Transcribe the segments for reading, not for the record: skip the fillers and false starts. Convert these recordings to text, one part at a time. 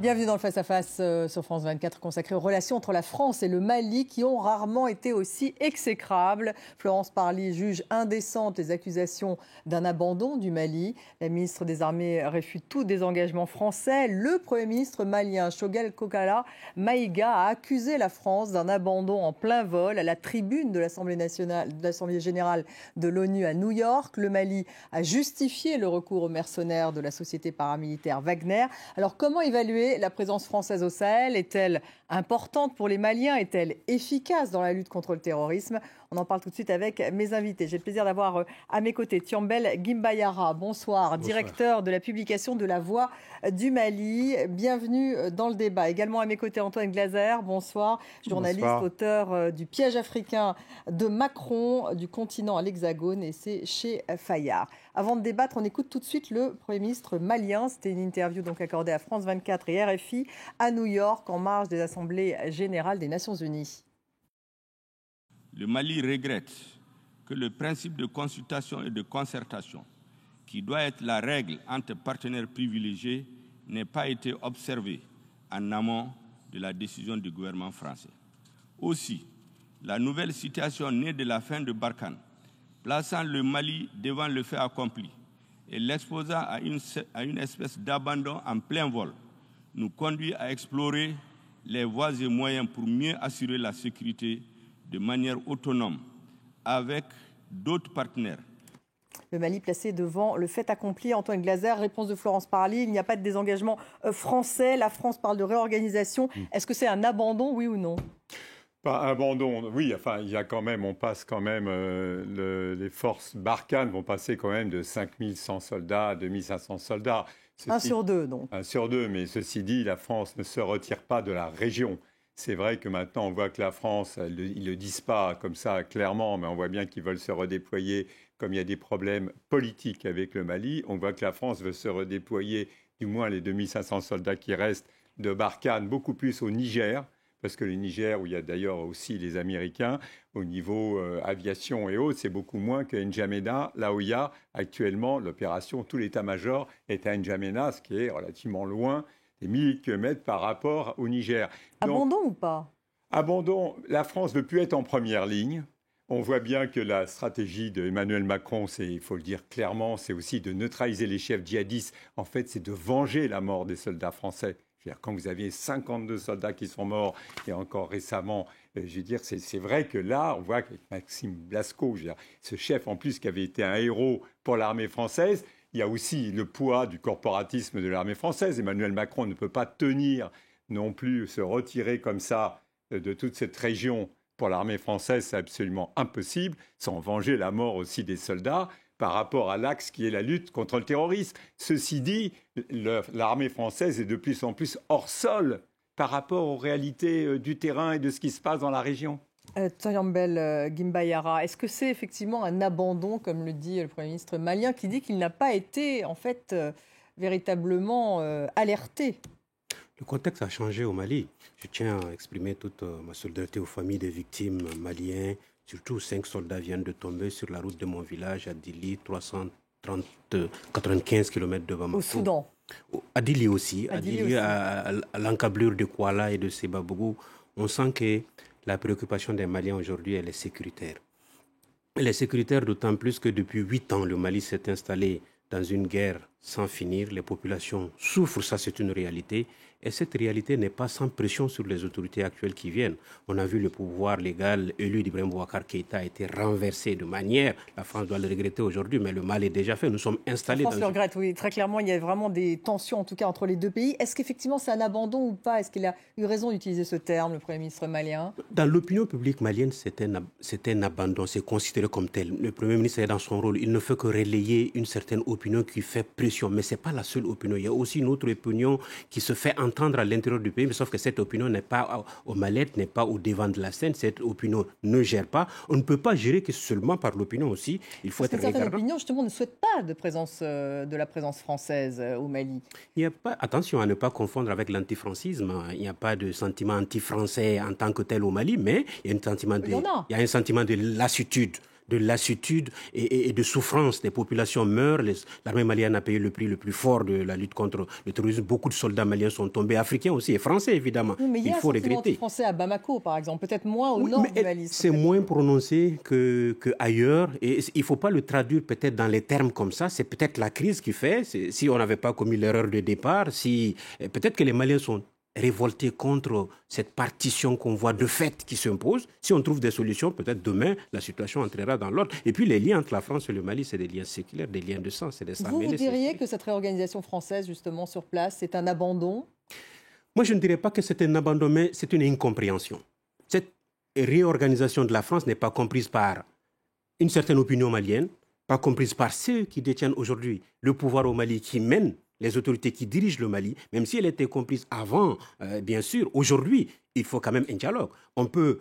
Bienvenue dans le Face-à-Face sur France 24 consacré aux relations entre la France et le Mali qui ont rarement été aussi exécrables. Florence Parly juge indécentes les accusations d'un abandon du Mali. La ministre des Armées réfute tout désengagement français. Le Premier ministre malien Choguel Kokalla Maïga a accusé la France d'un abandon en plein vol à la tribune de l'Assemblée générale de l'ONU à New York. Le Mali a justifié le recours aux mercenaires de la société paramilitaire Wagner. Alors comment évaluer la présence française au Sahel? Est-elle importante pour les Maliens? Est-elle efficace dans la lutte contre le terrorisme? On en parle tout de suite avec mes invités. J'ai le plaisir d'avoir à mes côtés Thiambel Gimbayara. Bonsoir, directeur de la publication de La Voix du Mali. Bienvenue dans le débat. Également à mes côtés Antoine Glaser. Bonsoir, journaliste, auteur du Piège africain de Macron, du continent à l'Hexagone, et c'est chez Fayard. Avant de débattre, on écoute tout de suite le Premier ministre malien. C'était une interview donc accordée à France 24 et RFI à New York en marge des assemblées générales des Nations Unies. Le Mali regrette que le principe de consultation et de concertation, qui doit être la règle entre partenaires privilégiés, n'ait pas été observé en amont de la décision du gouvernement français. Aussi, la nouvelle situation née de la fin de Barkhane, plaçant le Mali devant le fait accompli et l'exposant à une espèce d'abandon en plein vol, nous conduit à explorer les voies et moyens pour mieux assurer la sécurité de manière autonome avec d'autres partenaires. Le Mali placé devant le fait accompli. Antoine Glaser, réponse de Florence Parly. Il n'y a pas de désengagement français. La France parle de réorganisation. Est-ce que c'est un abandon, oui ou non? Pas abandon, oui, enfin, il y a quand même, on passe quand même, les forces Barkhane vont passer quand même de 5100 soldats à 2500 soldats. Un sur deux, donc. Un sur deux, mais ceci dit, la France ne se retire pas de la région. C'est vrai que maintenant, on voit que la France, ils ne le disent pas comme ça clairement, mais on voit bien qu'ils veulent se redéployer. Comme il y a des problèmes politiques avec le Mali, on voit que la France veut se redéployer, du moins les 2500 soldats qui restent de Barkhane, beaucoup plus au Niger, parce que le Niger, où il y a d'ailleurs aussi les Américains, au niveau aviation et autres, c'est beaucoup moins qu'à N'Djamena, là où il y a actuellement l'opération, tout l'état-major est à N'Djamena, ce qui est relativement loin, des milliers de kilomètres par rapport au Niger. Abandon ou pas? Abandon, la France ne veut plus être en première ligne. On voit bien que la stratégie d'Emmanuel Macron, il faut le dire clairement, c'est aussi de neutraliser les chefs djihadistes. En fait, c'est de venger la mort des soldats français. Quand vous aviez 52 soldats qui sont morts, et encore récemment, je veux dire, c'est vrai que là, on voit qu'avec Maxime Blasco, ce chef en plus qui avait été un héros pour l'armée française, il y a aussi le poids du corporatisme de l'armée française. Emmanuel Macron ne peut pas tenir non plus, se retirer comme ça de toute cette région. Pour l'armée française, c'est absolument impossible, sans venger la mort aussi des soldats par rapport à l'axe qui est la lutte contre le terrorisme. Ceci dit, l'armée française est de plus en plus hors sol par rapport aux réalités du terrain et de ce qui se passe dans la région. Thiambel Gimbayara, est-ce que c'est effectivement un abandon, comme le dit le Premier ministre malien, qui dit qu'il n'a pas été en fait véritablement alerté? Le contexte a changé au Mali. Je tiens à exprimer toute ma solidarité aux familles des victimes maliennes. Surtout 5 soldats viennent de tomber sur la route de mon village à Dili, 95 km de Bamako. Au Soudan. À Dili aussi. À Dili, à l'encablure de Kuala et de Sebabougou. On sent que la préoccupation des Maliens aujourd'hui, elle est sécuritaire. Elle est sécuritaire d'autant plus que depuis 8 ans, le Mali s'est installé dans une guerre sans finir. Les populations souffrent, ça c'est une réalité. Et cette réalité n'est pas sans pression sur les autorités actuelles qui viennent. On a vu le pouvoir légal élu d'Ibrahim Boubacar Keïta a été renversé de manière, la France doit le regretter aujourd'hui, mais le mal est déjà fait. Nous sommes installés la France le regrette, oui. Très clairement, il y a vraiment des tensions, en tout cas, entre les deux pays. Est-ce qu'effectivement c'est un abandon ou pas? Est-ce qu'il a eu raison d'utiliser ce terme, le Premier ministre malien? Dans l'opinion publique malienne, c'est un abandon, c'est considéré comme tel. Le Premier ministre est dans son rôle. Il ne fait que relayer une certaine opinion qui fait pression. Mais ce n'est pas la seule opinion. Il y a aussi une autre opinion qui se fait entendre à l'intérieur du pays, mais sauf que cette opinion n'est pas aux mallettes, n'est pas au devant de la scène. Cette opinion ne gère pas. On ne peut pas gérer que seulement par l'opinion aussi. Il faut être regardant. Certaines opinions, justement, ne souhaitent pas de la présence française au Mali. Il n'y a pas, attention à ne pas confondre avec l'antifrancisme. Il n'y a pas de sentiment anti-français en tant que tel au Mali, mais il y a un sentiment de lassitude de lassitude et de souffrance. Des populations meurent. L'armée malienne a payé le prix le plus fort de la lutte contre le terrorisme. Beaucoup de soldats maliens sont tombés, africains aussi, et français évidemment. Oui, mais il faut regretter. Français à Bamako, par exemple, peut-être moins au nord du Mali. C'est moins prononcé qu'ailleurs. Et il ne faut pas le traduire peut-être dans les termes comme ça. C'est peut-être la crise qui fait. Si on n'avait pas commis l'erreur de départ, peut-être que les Maliens sont révoltés contre cette partition qu'on voit de fait qui s'impose. Si on trouve des solutions, peut-être demain, la situation entrera dans l'ordre. Et puis les liens entre la France et le Mali, c'est des liens séculaires, des liens de sang, c'est des Vous diriez que cette réorganisation française, justement, sur place, c'est un abandon? Moi, je ne dirais pas que c'est un abandon, mais c'est une incompréhension. Cette réorganisation de la France n'est pas comprise par une certaine opinion malienne, pas comprise par ceux qui détiennent aujourd'hui le pouvoir au Mali, qui mènent les autorités qui dirigent le Mali, même si elle était comprise avant, bien sûr, aujourd'hui, il faut quand même un dialogue. On peut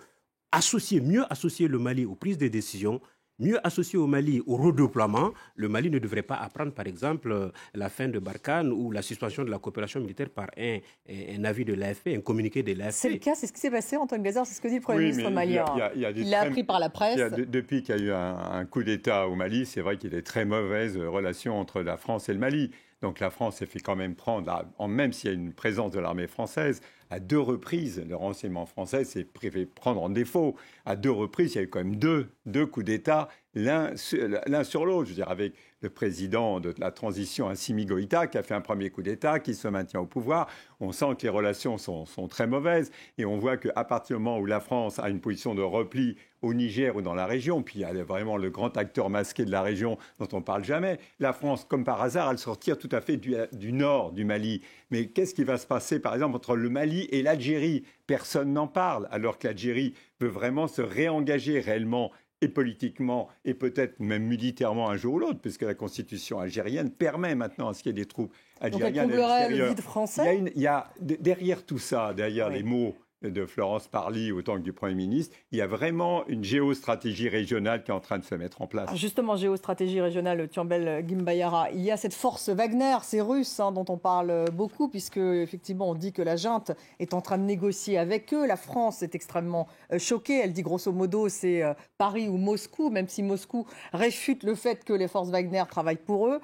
mieux associer le Mali aux prises de décisions, mieux associer au Mali au redéploiement. Le Mali ne devrait pas apprendre, par exemple, la fin de Barkhane ou la suspension de la coopération militaire par un avis de l'AFP, un communiqué de l'AFP. C'est le cas, c'est ce qui s'est passé, Antoine Gazard, c'est ce que dit le Premier ministre malien. Il l'a appris par la presse. Depuis qu'il y a eu un coup d'État au Mali, c'est vrai qu'il y a des très mauvaises relations entre la France et le Mali. Donc la France s'est fait quand même prendre, même s'il y a une présence de l'armée française, à 2 reprises, le renseignement français s'est fait prendre en défaut. À 2 reprises, il y a eu quand même deux coups d'État, l'un sur l'autre. Je veux dire, avec le président de la transition, Assimi Goïta, qui a fait un premier coup d'État, qui se maintient au pouvoir. On sent que les relations sont très mauvaises. Et on voit qu'à partir du moment où la France a une position de repli au Niger ou dans la région, puis il y a vraiment le grand acteur masqué de la région dont on ne parle jamais, la France, comme par hasard, elle se retire tout à fait du nord du Mali. Mais qu'est-ce qui va se passer, par exemple, entre le Mali et l'Algérie? Personne n'en parle, alors que l'Algérie veut vraiment se réengager réellement et politiquement, et peut-être même militairement un jour ou l'autre, puisque la constitution algérienne permet maintenant à ce qu'il y ait des troupes algériennes. Donc elle comblerait le vide français. Il y a derrière tout ça, derrière les mots de Florence Parly autant que du Premier ministre, il y a vraiment une géostratégie régionale qui est en train de se mettre en place. Alors justement, géostratégie régionale, Tuambel Guimbayara, il y a cette force Wagner, ces Russes dont on parle beaucoup, puisque effectivement on dit que la junte est en train de négocier avec eux. La France est extrêmement choquée. Elle dit grosso modo c'est Paris ou Moscou, même si Moscou réfute le fait que les forces Wagner travaillent pour eux.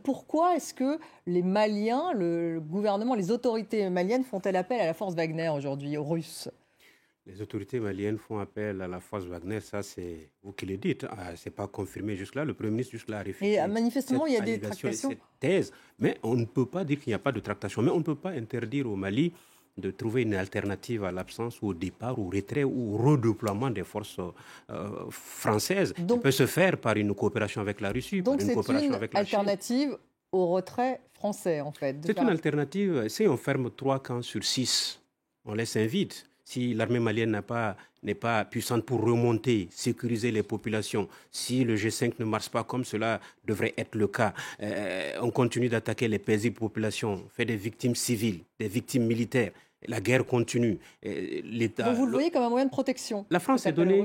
Pourquoi est-ce que les Maliens, le gouvernement, les autorités maliennes font-elles appel à la force Wagner aujourd'hui, aux Russes? Les autorités maliennes font appel à la force Wagner, ça c'est vous qui le dites, c'est pas confirmé jusque-là, le Premier ministre jusque-là a réfuté. Et manifestement, il y a des tractations. Cette thèse, mais on ne peut pas dire qu'il n'y a pas de tractation, mais on ne peut pas interdire au Mali de trouver une alternative à l'absence ou au départ, au retrait ou au redéploiement des forces françaises. Ça peut se faire par une coopération avec la Russie, donc par une coopération avec la Chine. Donc c'est une alternative au retrait français, en fait. C'est une alternative, si on ferme 3 camps sur 6, on laisse un vide. Si l'armée malienne n'est pas puissante pour remonter, sécuriser les populations, si le G5 ne marche pas comme cela devrait être le cas, on continue d'attaquer les paisibles populations, fait des victimes civiles, des victimes militaires. La guerre continue. Donc vous le voyez comme un moyen de protection. La France est donnée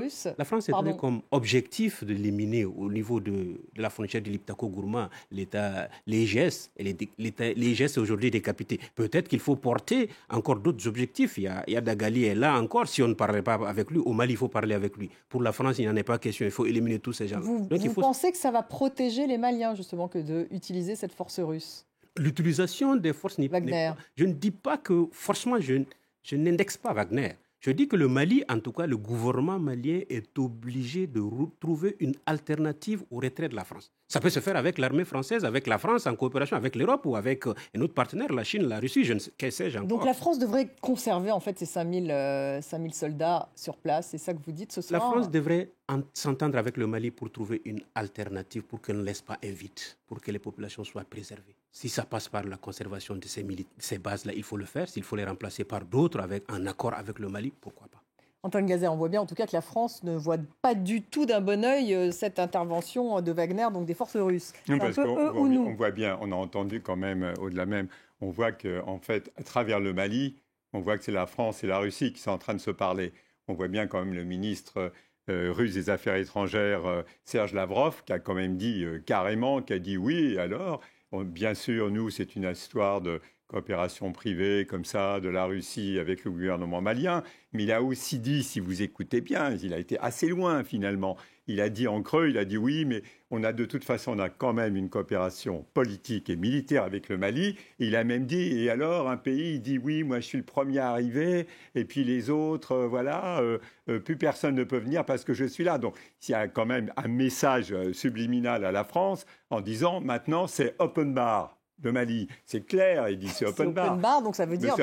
comme objectif de l'éliminer au niveau de la frontière de l'Iptako-Gourma, l'EGS. L'EGS est aujourd'hui décapité. Peut-être qu'il faut porter encore d'autres objectifs. Il y a Dagali est là encore. Si on ne parle pas avec lui, au Mali, il faut parler avec lui. Pour la France, il n'en est pas question. Il faut éliminer tous ces gens. Vous pensez que ça va protéger les Maliens, justement, que d'utiliser cette force russe? L'utilisation des forces Wagner. Je ne dis pas que, forcément, je n'indexe pas Wagner. Je dis que le Mali, en tout cas, le gouvernement malien est obligé de trouver une alternative au retrait de la France. Ça peut se faire avec l'armée française, avec la France, en coopération avec l'Europe ou avec un autre partenaire, la Chine, la Russie, que sais-je encore. Donc la France devrait conserver en fait ces 5000 soldats sur place, c'est ça que vous dites ce soir? La France devrait s'entendre avec le Mali pour trouver une alternative, pour qu'elle ne laisse pas un vide, pour que les populations soient préservées. Si ça passe par la conservation de ces bases-là, il faut le faire. S'il faut les remplacer par d'autres en accord avec le Mali, pourquoi pas? Antoine Gazet, on voit bien en tout cas que la France ne voit pas du tout d'un bon œil cette intervention de Wagner, donc des forces russes. C'est un peu eux ou nous. On voit bien, on a entendu quand même, au-delà même, on voit qu'en fait, à travers le Mali, on voit que c'est la France et la Russie qui sont en train de se parler. On voit bien quand même le ministre russe des Affaires étrangères, Serge Lavrov, qui a quand même dit carrément, qui a dit oui, alors, bien sûr, nous, c'est une histoire de coopération privée comme ça de la Russie avec le gouvernement malien, mais il a aussi dit, si vous écoutez bien, il a été assez loin finalement. Il a dit en creux, il a dit oui, mais on a de toute façon, on a quand même une coopération politique et militaire avec le Mali. Et il a même dit, et alors un pays, il dit oui, moi je suis le premier arrivé, et puis les autres, plus personne ne peut venir parce que je suis là. Donc il y a quand même un message subliminal à la France en disant maintenant c'est open bar. De Mali, c'est clair, il dit c'est open bar. Donc ça veut dire,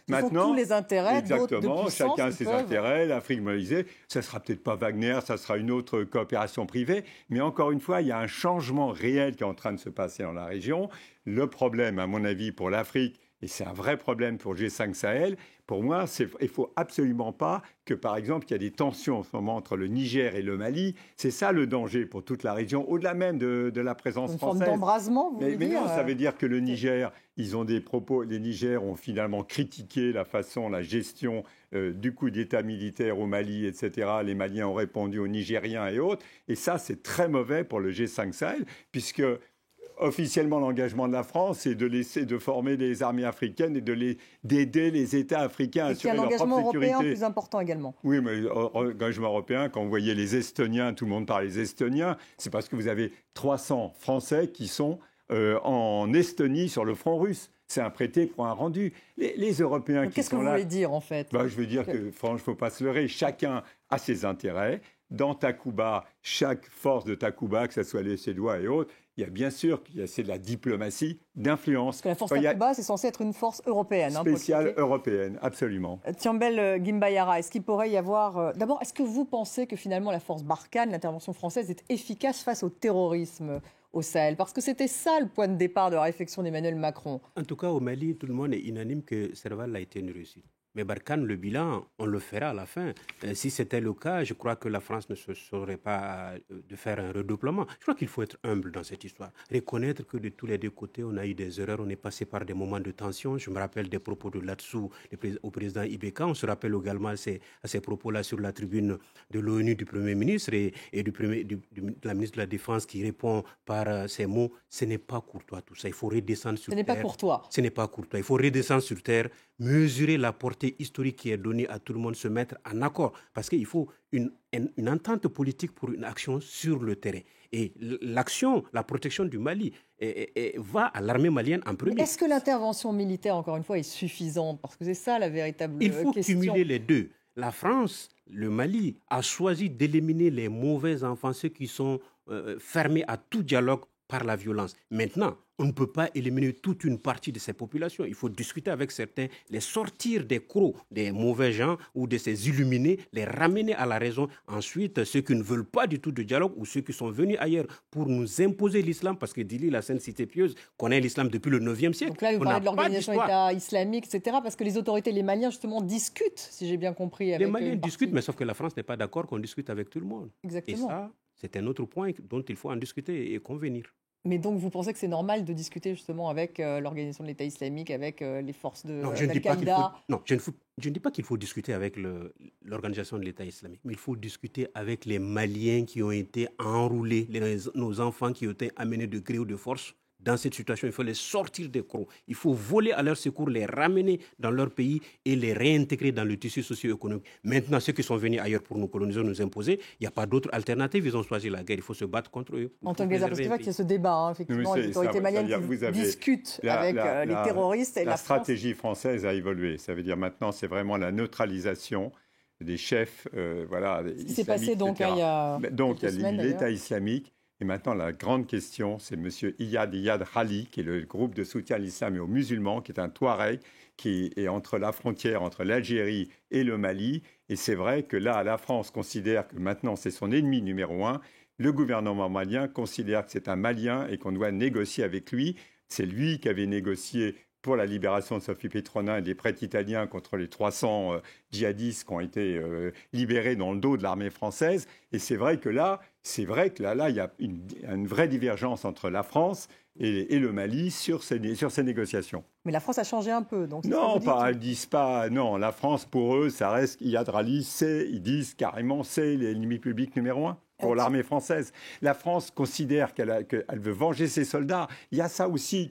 maintenant, tous les intérêts exactement, chacun ses intérêts, l'Afrique malisée, ça sera peut-être pas Wagner, ça sera une autre coopération privée, mais encore une fois, il y a un changement réel qui est en train de se passer dans la région. Le problème, à mon avis, pour l'Afrique, et c'est un vrai problème pour G5 Sahel, pour moi, il ne faut absolument pas que, par exemple, il y a des tensions en ce moment entre le Niger et le Mali. C'est ça le danger pour toute la région, au-delà même de la présence française. Une forme d'embrasement, vous voulez dire ? Mais non, ça veut dire que le Niger, ils ont des propos. Les Niger ont finalement critiqué la gestion du coup d'État militaire au Mali, etc. Les Maliens ont répondu aux Nigériens et autres. Et ça, c'est très mauvais pour le G5 Sahel, puisque officiellement, l'engagement de la France, c'est de former des armées africaines et d'aider les États africains à assurer leur propre sécurité. Et un engagement européen plus important également. Oui, mais engagement européen, quand vous voyez les Estoniens, tout le monde parle des Estoniens, c'est parce que vous avez 300 Français qui sont en Estonie sur le front russe. C'est un prêté pour un rendu. Les Européens qui sont là... Qu'est-ce que vous voulez dire, en fait ? Je veux dire que, franchement, il ne faut pas se leurrer. Chacun a ses intérêts. Dans Takuba, chaque force de Takuba, que ce soit les Suédois et autres, il y a bien sûr c'est de la diplomatie d'influence. Parce que la force Takuba, c'est censé être une force européenne. Spéciale européenne, absolument. Thiambel Gimbayara, est-ce qu'il pourrait y avoir... D'abord, est-ce que vous pensez que finalement la force Barkhane, l'intervention française, est efficace face au terrorisme au Sahel? Parce que c'était ça le point de départ de la réflexion d'Emmanuel Macron. En tout cas, au Mali, tout le monde est unanime que Serval a été une réussite. Mais Barkhane, le bilan, on le fera à la fin. Si c'était le cas, je crois que la France ne se saurait pas de faire un redoublement. Je crois qu'il faut être humble dans cette histoire. Reconnaître que de tous les deux côtés, on a eu des erreurs, on est passé par des moments de tension. Je me rappelle des propos de Latsou au président Ibeka. On se rappelle également à ces propos-là sur la tribune de l'ONU du Premier ministre et de la ministre de la Défense qui répond par ces mots. Ce n'est pas courtois tout ça. Il faut redescendre sur terre. Ce n'est pas courtois. Ce n'est pas courtois. Il faut redescendre sur terre, mesurer la portée historique qui est donnée à tout le monde, se mettre en accord. Parce qu'il faut une entente politique pour une action sur le terrain. Et l'action, la protection du Mali va à l'armée malienne en premier. Mais est-ce que l'intervention militaire, encore une fois, est suffisante? Parce que c'est ça la véritable question. Il faut cumuler les deux. La France, le Mali, a choisi d'éliminer les mauvais enfants, ceux qui sont fermés à tout dialogue par la violence. Maintenant, on ne peut pas éliminer toute une partie de ces populations. Il faut discuter avec certains, les sortir des crocs des mauvais gens ou de ces illuminés, les ramener à la raison. Ensuite, ceux qui ne veulent pas du tout de dialogue ou ceux qui sont venus ailleurs pour nous imposer l'islam, parce que Dili, la Sainte Cité Pieuse, connaît l'islam depuis le 9e siècle. Donc là, vous parlez de l'organisation État islamique, etc., parce que les autorités, les Maliens, justement, discutent, si j'ai bien compris. Les Maliens discutent, mais sauf que la France n'est pas d'accord qu'on discute avec tout le monde. Exactement. Et ça, c'est un autre point dont il faut en discuter et convenir. Mais donc, vous pensez que c'est normal de discuter justement avec l'organisation de l'État islamique, avec les forces d'Al-Qaïda? Non, je ne dis pas qu'il faut discuter avec l'organisation de l'État islamique, mais il faut discuter avec les Maliens qui ont été enrôlés, nos enfants qui ont été amenés de gré ou de force. Dans cette situation, il faut les sortir des crocs. Il faut voler à leur secours, les ramener dans leur pays et les réintégrer dans le tissu socio-économique. Maintenant, ceux qui sont venus ailleurs pour nous coloniser, nous imposer, il n'y a pas d'autre alternative. Ils ont choisi la guerre. Il faut se battre contre eux. Antoine Guézard, parce que c'est vrai qu'il y a ce débat, effectivement, les autorités maliennes qui discutent avec les terroristes et la stratégie française a évolué. Ça veut dire maintenant, c'est vraiment la neutralisation des chefs. Ce qui s'est passé donc il y a l'État islamique. Et maintenant, la grande question, c'est M. Iyad Rali, qui est le groupe de soutien à l'islam et aux musulmans, qui est un Touareg, qui est entre la frontière entre l'Algérie et le Mali. Et c'est vrai que là, la France considère que maintenant, c'est son ennemi numéro un. Le gouvernement malien considère que c'est un Malien et qu'on doit négocier avec lui. C'est lui qui avait négocié pour la libération de Sophie Petronin et des prêtres italiens contre les 300 djihadistes qui ont été libérés dans le dos de l'armée française. Et c'est vrai que là, il y a une vraie divergence entre la France et le Mali sur ces négociations. Mais la France a changé un peu. Donc non, ils disent pas. Non, la France, pour eux, ça reste Iyad Rali, ils disent carrément c'est l'ennemi public numéro un. pour l'armée française. La France considère qu'elle veut venger ses soldats. Il y a ça aussi,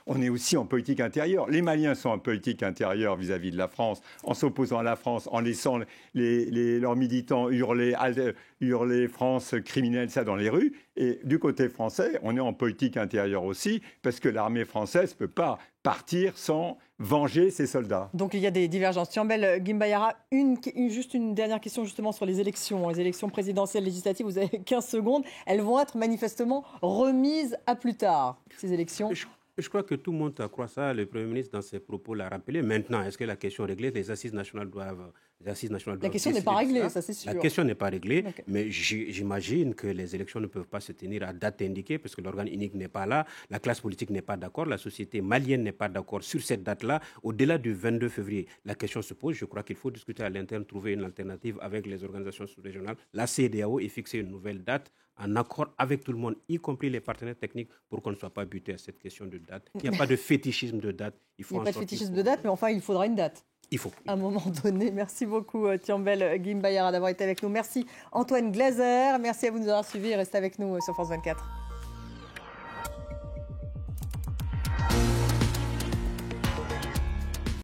on est aussi en politique intérieure. Les Maliens sont en politique intérieure vis-à-vis de la France, en s'opposant à la France, en laissant leurs militants hurler France criminelle, ça dans les rues. Et du côté français, on est en politique intérieure aussi, parce que l'armée française ne peut pas partir sans venger ses soldats. Donc il y a des divergences. Thiambel Guimbayara, juste une dernière question justement sur les élections présidentielles législatives. Vous avez 15 secondes. Elles vont être manifestement remises à plus tard, ces élections. Je crois que tout le monde croit ça. Le Premier ministre, dans ses propos, l'a rappelé. Maintenant, est-ce que la question est réglée? Les assises nationales doivent... La question n'est pas réglée, ça c'est sûr. La question n'est pas réglée, Okay. mais j'imagine que les élections ne peuvent pas se tenir à date indiquée parce que l'organe unique n'est pas là, la classe politique n'est pas d'accord, la société malienne n'est pas d'accord sur cette date-là. Au-delà du 22 février, la question se pose. Je crois qu'il faut discuter à l'interne, trouver une alternative avec les organisations sous-régionales, la CEDEAO, et fixer une nouvelle date en accord avec tout le monde, y compris les partenaires techniques, pour qu'on ne soit pas buté à cette question de date. Il n'y a pas de fétichisme de date. Il n'y a pas de fétichisme de date, mais enfin, il faudra une date. Il faut. À un moment donné. Merci beaucoup, Thiambel Guimbayara, d'avoir été avec nous. Merci, Antoine Glaser. Merci à vous de nous avoir suivis. Restez avec nous sur France 24.